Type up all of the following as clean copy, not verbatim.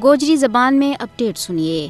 گوجری زبان میں اپڈیٹ سنیے۔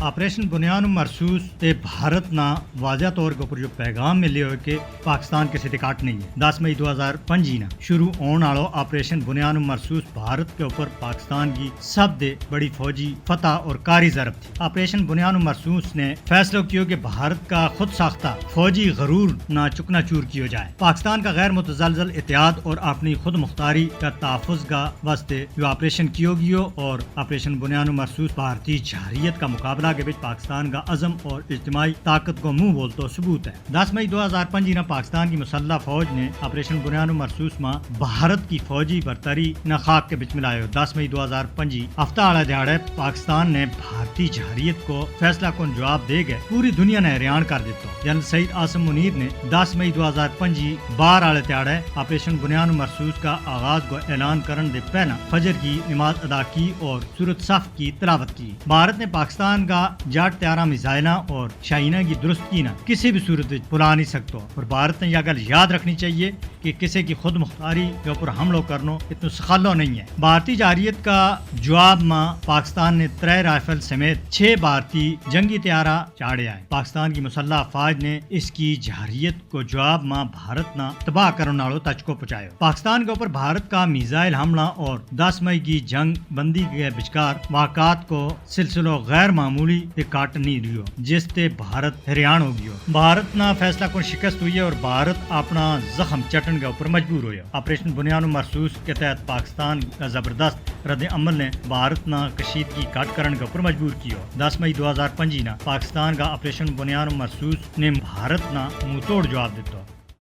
آپریشن بنیان مرسوس تے بھارت نہ واضح طور کے اوپر جو پیغام ملے ہوئے کہ پاکستان کسی تے کاٹ نہیں ہے۔ 10 مئی 2005 نا شروع ہون والو آپریشن بنیان مرسوس بھارت کے اوپر پاکستان کی سب دے بڑی فوجی فتح اور کاری ضرب تھی۔ آپریشن بنیان مرسوس نے فیصلہ کیا کہ بھارت کا خود ساختہ فوجی غرور نہ چکنا چور کیا جائے، پاکستان کا غیر متزلزل اتحاد اور اپنی خود مختاری کا تحفظ کا واسطے جو آپریشن کیا گیا اور آپریشن بنیان مرسوس بھارتی جارحیت کا مقابلہ کے بچ پاکستان کا عزم اور اجتماعی طاقت کو منہ بولتا ثبوت ہے۔ 10 مئی 2005 نا پاکستان کی مسلح فوج نے آپریشن بنیان مرسوس میں بھارت کی فوجی برتری نہ خاک کے بچ ملائے۔ 10 مئی 2005 ہفتہ والا دہاڑے پاکستان نے بھارتی جارحیت کو فیصلہ کن جواب دے گئے پوری دنیا نے حیران کر دیتا۔ جنرل سعید عاصم منیر نے 10 مئی 2005 بار والے دہاڑے آپریشن بنیان مرسوس کا آغاز کو اعلان کرنے دے پہلا فجر کی نماز ادا کی اور سورۃ صف کی تلاوت کی۔ بھارت نے پاکستان کا جاٹ تیارہ میزائلہ اور شاہینہ کی درستگی نہ کسی بھی صورت بلا نہیں سکتا، اور بھارت نے یہ گل یاد رکھنی چاہیے کہ کسی کی خود مختاری کے اوپر حملہ کرنا اتنا سخالو نہیں ہے۔ بھارتی جارحیت کا جواب میں پاکستان نے 3 رائفل سمیت 6 بھارتی جنگی طیارہ چاڑے آئے۔ پاکستان کی مسلح افواج نے اس کی جارحیت کو جواب میں بھارت نہ تباہ کرنے والوں تک کو پہنچایا۔ پاکستان کے اوپر بھارت کا میزائل حملہ اور 10 مئی کی جنگ بندی کے بچکار واقعات کو سلسلہ غیر معمولی کاٹ نہیں رہی، جس تے بھارت حیران ہو گیا۔ بھارت نہ فیصلہ کن شکست ہوئی ہے اور بھارت اپنا زخم چٹن کے اوپر مجبور ہوا۔ آپریشن بنیان مرسوس کے تحت پاکستان کا زبردست رد عمل نے بھارت نہ کشیدگی کٹ کرنے کے اوپر مجبور کیا۔ 10 مئی 2005 نا پاکستان کا آپریشن بنیان مرسوس نے بھارت نہ منہ توڑ جواب دیتا۔